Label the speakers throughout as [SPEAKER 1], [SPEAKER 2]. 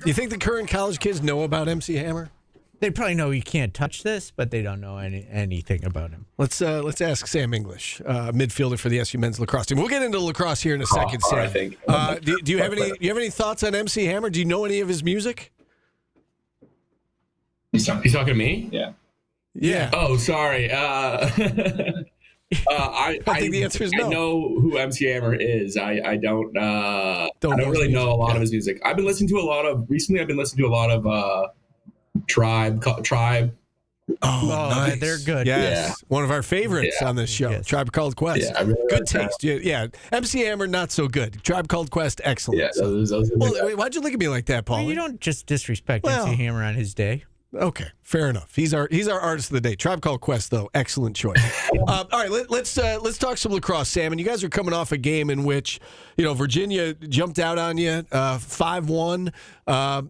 [SPEAKER 1] You think the current college kids know about MC Hammer?
[SPEAKER 2] They probably know you can't touch this, but they don't know anything about him.
[SPEAKER 1] Let's ask Sam English, midfielder for the SU men's lacrosse team. We'll get into lacrosse here in a second, Sam.
[SPEAKER 3] I think.
[SPEAKER 1] Do you have any thoughts on MC Hammer? Do you know any of his music?
[SPEAKER 3] He's talking to me?
[SPEAKER 1] Yeah.
[SPEAKER 3] Oh, sorry. I
[SPEAKER 1] think the answer is no.
[SPEAKER 3] I know who MC Hammer is. I don't really know a lot of his music. I've been listening to a lot of Tribe.
[SPEAKER 1] Oh, nice.
[SPEAKER 2] They're good.
[SPEAKER 1] Yes. Yeah. One of our favorites on this show. Yes. Tribe Called Quest.
[SPEAKER 3] Yeah, I really
[SPEAKER 1] good
[SPEAKER 3] like
[SPEAKER 1] taste. Yeah. MC Hammer, not so good. Tribe Called Quest, excellent.
[SPEAKER 3] Yeah, those
[SPEAKER 1] why'd you look at me like that, Paul?
[SPEAKER 2] Well, you don't just disrespect MC Hammer on his day.
[SPEAKER 1] Okay, fair enough. He's our artist of the day. Tribe Called Quest, though, excellent choice. All right, let's talk some lacrosse, Sam. And you guys are coming off a game in which Virginia jumped out on you 5-1.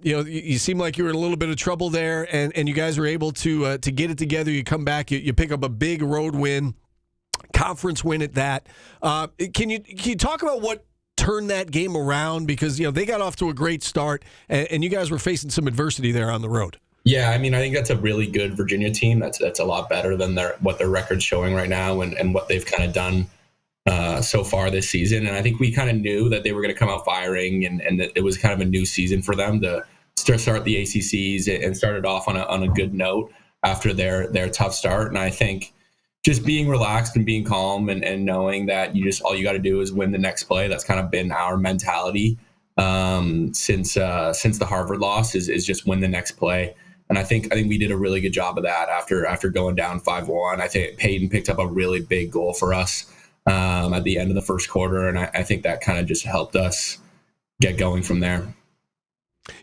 [SPEAKER 1] You seem like you were in a little bit of trouble there, and you guys were able to get it together. You come back, you pick up a big road win, conference win at that. Can you talk about what turned that game around? Because they got off to a great start, and you guys were facing some adversity there on the road.
[SPEAKER 3] Yeah, I mean, I think that's a really good Virginia team. That's a lot better than what their record's showing right now and what they've kind of done so far this season. And I think we kind of knew that they were going to come out firing, and that it was kind of a new season for them to start the ACCs and started off on a good note after their tough start. And I think just being relaxed and being calm and knowing that all you got to do is win the next play. That's kind of been our mentality since the Harvard loss is just win the next play. And I think we did a really good job of that after going down 5-1. I think Peyton picked up a really big goal for us at the end of the first quarter, and I think that kind of just helped us get going from there.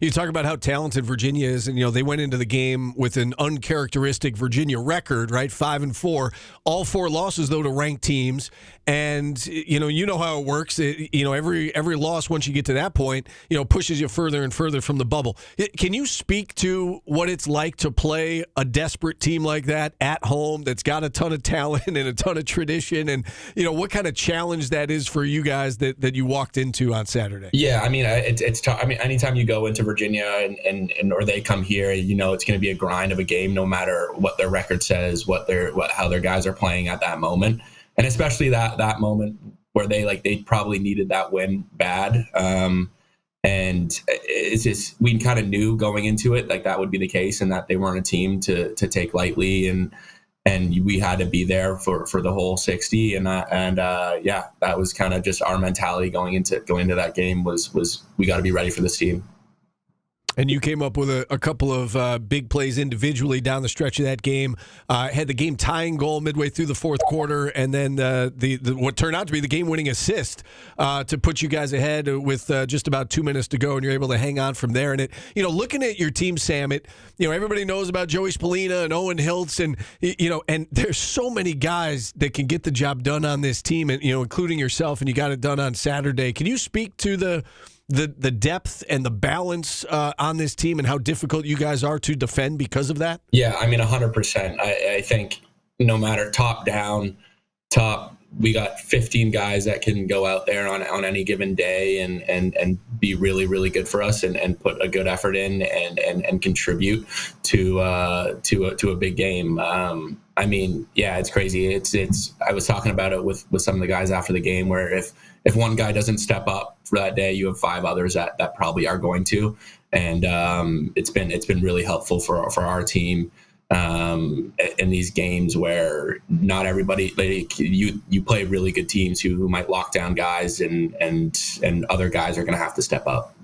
[SPEAKER 1] You talk about how talented Virginia is, and they went into the game with an uncharacteristic Virginia record, right? 5-4, all 4 losses though to ranked teams, and you know how it works. Every loss once you get to that point, pushes you further and further from the bubble. Can you speak to what it's like to play a desperate team like that at home that's got a ton of talent and a ton of tradition, and what kind of challenge that is for you guys that you walked into on Saturday?
[SPEAKER 3] Yeah, I mean it's tough. I mean, anytime you go into Virginia and or they come here, it's going to be a grind of a game, no matter what their record says, how their guys are playing at that moment, and especially that moment where they probably needed that win bad. And it's just we kind of knew going into it that would be the case, and that they weren't a team to take lightly, and we had to be there for the whole 60. And that was kind of just our mentality going into that game was we got to be ready for this team.
[SPEAKER 1] And you came up with a couple of big plays individually down the stretch of that game. Had the game tying goal midway through the fourth quarter, and then the what turned out to be the game-winning assist to put you guys ahead with just about 2 minutes to go, and you're able to hang on from there. And looking at your team, Sam, everybody knows about Joey Spallina and Owen Hiltz, and and there's so many guys that can get the job done on this team, and including yourself, and you got it done on Saturday. Can you speak to the depth and the balance on this team and how difficult you guys are to defend because of that?
[SPEAKER 3] Yeah, I mean, 100%. I think no matter top, we got 15 guys that can go out there on any given day and be really, really good for us and put a good effort in and contribute to a big game. I mean, yeah, it's crazy. I was talking about it with some of the guys after the game, where if one guy doesn't step up for that day, you have 5 others that probably are going to. And it's been really helpful for our team in these games where not everybody, you play really good teams who might lock down guys, and other guys are going to have to step up.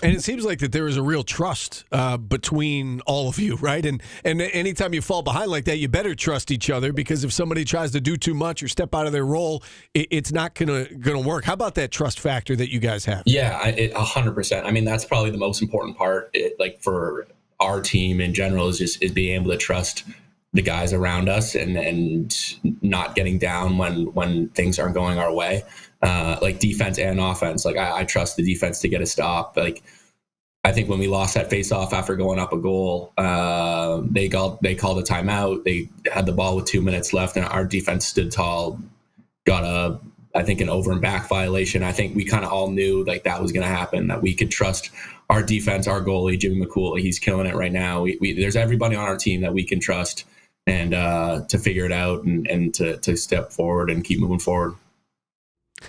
[SPEAKER 1] And it seems like that there is a real trust between all of you, right? And anytime you fall behind like that, you better trust each other, because if somebody tries to do too much or step out of their role, it's not gonna work. How about that trust factor that you guys have?
[SPEAKER 3] Yeah, 100%. I mean, that's probably the most important part. For our team in general is being able to trust the guys around us and not getting down when things aren't going our way. Defense and offense. I trust the defense to get a stop. I think when we lost that face-off after going up a goal, they called a timeout. They had the ball with 2 minutes left, and our defense stood tall, got an over and back violation. I think we kind of all knew that was going to happen, that we could trust our defense, our goalie, Jimmy McCool, he's killing it right now. There's everybody on our team that we can trust and to figure it out and to step forward and keep moving forward.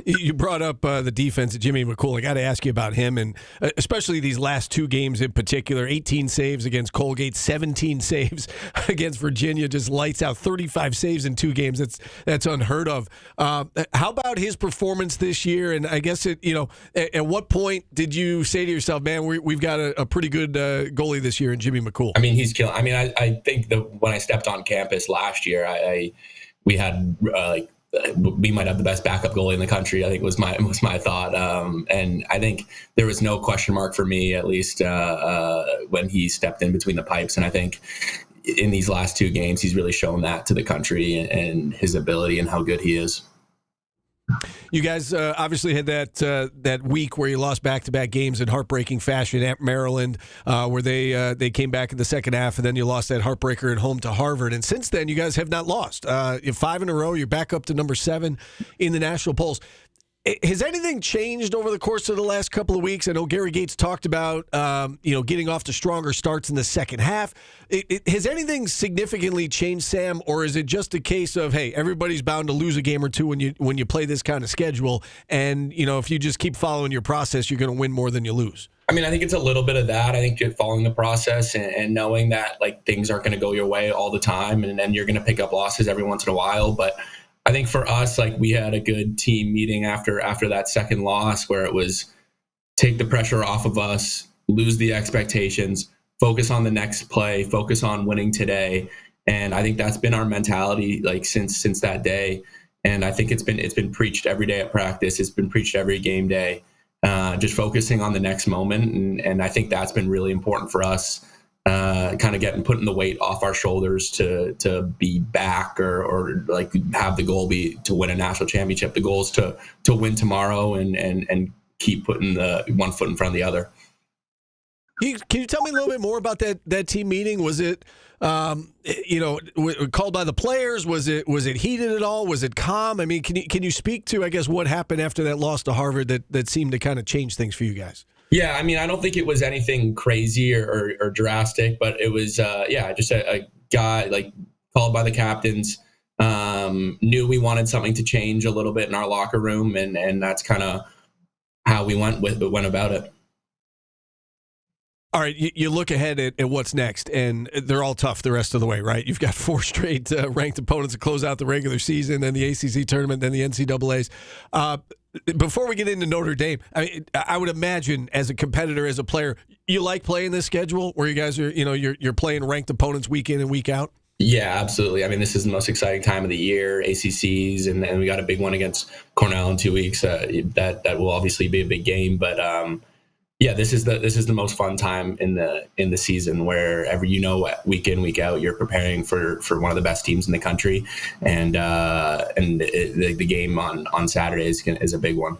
[SPEAKER 1] You brought up the defense of Jimmy McCool. I got to ask you about him, and especially these last two games in particular. 18 saves against Colgate, 17 saves against Virginia. Just lights out. 35 saves in 2 games. That's unheard of. How about his performance this year? And I guess at what point did you say to yourself, "Man, we've got a pretty good goalie this year in Jimmy McCool"?
[SPEAKER 3] I mean, he's killing. I mean, I think that when I stepped on campus last year, we had we might have the best backup goalie in the country. I think was my thought. And I think there was no question mark for me, at least when he stepped in between the pipes. And I think in these last 2 games, he's really shown that to the country and his ability and how good he is.
[SPEAKER 1] You guys obviously had that week where you lost back-to-back games in heartbreaking fashion at Maryland, where they came back in the second half, and then you lost that heartbreaker at home to Harvard. And since then, you guys have not lost. You're 5 in a row. You're back up to number 7 in the national polls. Has anything changed over the course of the last couple of weeks? I know Gary Gates talked about getting off to stronger starts in the second half. Has anything significantly changed, Sam, or is it just a case of, hey, everybody's bound to lose a game or two when you play this kind of schedule, and if you just keep following your process, you're going to win more than you lose?
[SPEAKER 3] I mean, I think it's a little bit of that. I think just following the process and knowing that things aren't going to go your way all the time, and then you're going to pick up losses every once in a while, but I think for us, we had a good team meeting after that second loss where it was take the pressure off of us, lose the expectations, focus on the next play, focus on winning today. And I think that's been our mentality since that day. And I think it's been preached every day at practice. It's been preached every game day, just focusing on the next moment. And I think that's been really important for us. Kind of putting the weight off our shoulders to be back or have the goal be to win a national championship. The goal is to win tomorrow and keep putting the one foot in front of the other.
[SPEAKER 1] Can you tell me a little bit more about that team meeting? Was it called by the players? Was it heated at all? Was it calm? I mean, can you speak to, I guess, what happened after that loss to Harvard that seemed to kind of change things for you guys?
[SPEAKER 3] Yeah, I mean, I don't think it was anything crazy or drastic, but it was, just a guy called by the captains, knew we wanted something to change a little bit in our locker room, and that's kind of how we went about it.
[SPEAKER 1] All right, you look ahead at what's next, and they're all tough the rest of the way, right? You've got 4 straight ranked opponents to close out the regular season, then the ACC tournament, then the NCAAs. Before we get into Notre Dame, I would imagine as a competitor, as a player, you like playing this schedule where you guys are, you're playing ranked opponents week in and week out? Yeah,
[SPEAKER 3] absolutely. I mean, this is the most exciting time of the year, ACCs, and we got a big one against Cornell in 2 weeks. That will obviously be a big game, but this is the most fun time in the season where week in, week out, you're preparing for one of the best teams in the country, and the game on Saturday is a big one.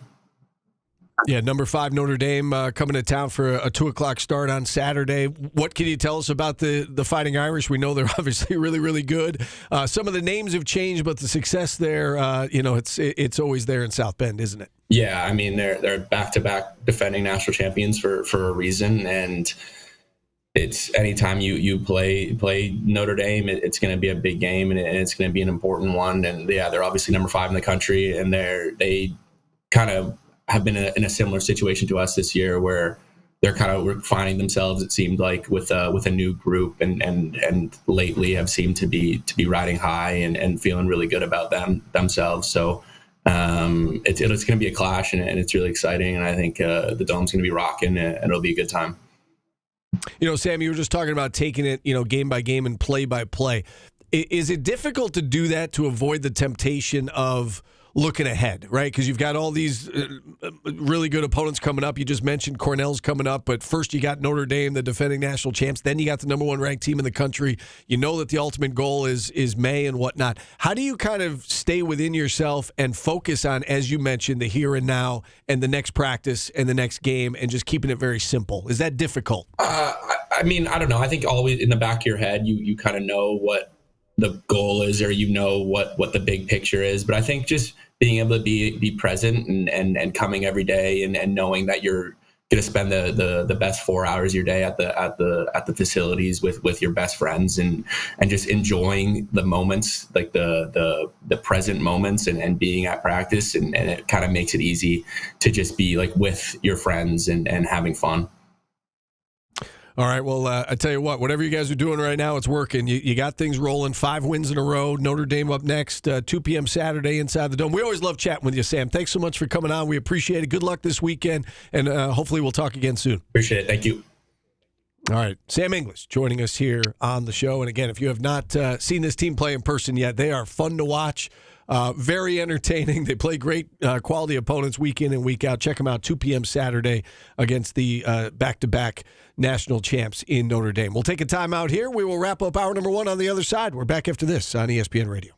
[SPEAKER 1] Yeah, number 5 Notre Dame coming to town for a 2:00 start on Saturday. What can you tell us about the Fighting Irish? We know they're obviously really, really good. Some of the names have changed, but the success there, it's always there in South Bend, isn't it?
[SPEAKER 3] Yeah, I mean they're back-to-back defending national champions for a reason, and it's anytime you play Notre Dame, it's going to be a big game, and it's going to be an important one. And yeah, they're obviously number 5 in the country, and they kind of have been in a similar situation to us this year, where they're kind of finding themselves, it seemed like, with a new group, and lately have seemed to be riding high and feeling really good about themselves. So it's going to be a clash, and it's really exciting. And I think the Dome's going to be rocking, and it'll be a good time.
[SPEAKER 1] Sam, you were just talking about taking it, game by game and play by play. Is it difficult to do that to avoid the temptation of looking ahead, right? Because you've got all these really good opponents coming up. You just mentioned Cornell's coming up, but first you got Notre Dame, the defending national champs. Then you got the number 1 ranked team in the country. You know that the ultimate goal is May and whatnot. How do you kind of stay within yourself and focus on, as you mentioned, the here and now and the next practice and the next game, and just keeping it very simple? Is that difficult?
[SPEAKER 3] I mean, I don't know. I think always in the back of your head, you kind of know what the goal is, or what the big picture is. But I think just being able to be present and coming every day and knowing that you're get to spend the best 4 hours of your day at the facilities with your best friends and just enjoying the moments, like the present moments and being at practice. And it kind of makes it easy to just be like with your friends and having fun.
[SPEAKER 1] All right, well, I tell you what, whatever you guys are doing right now, it's working. You got things rolling, 5 wins in a row. Notre Dame up next, 2 p.m. Saturday inside the Dome. We always love chatting with you, Sam. Thanks so much for coming on. We appreciate it. Good luck this weekend, and hopefully we'll talk again soon.
[SPEAKER 3] Appreciate it. Thank you.
[SPEAKER 1] All right, Sam English joining us here on the show. And again, if you have not seen this team play in person yet, they are fun to watch. Very entertaining. They play great quality opponents week in and week out. Check them out 2 p.m. Saturday against the back-to-back national champs in Notre Dame. We'll take a time out here. We will wrap up hour number 1 on the other side. We're back after this on ESPN Radio.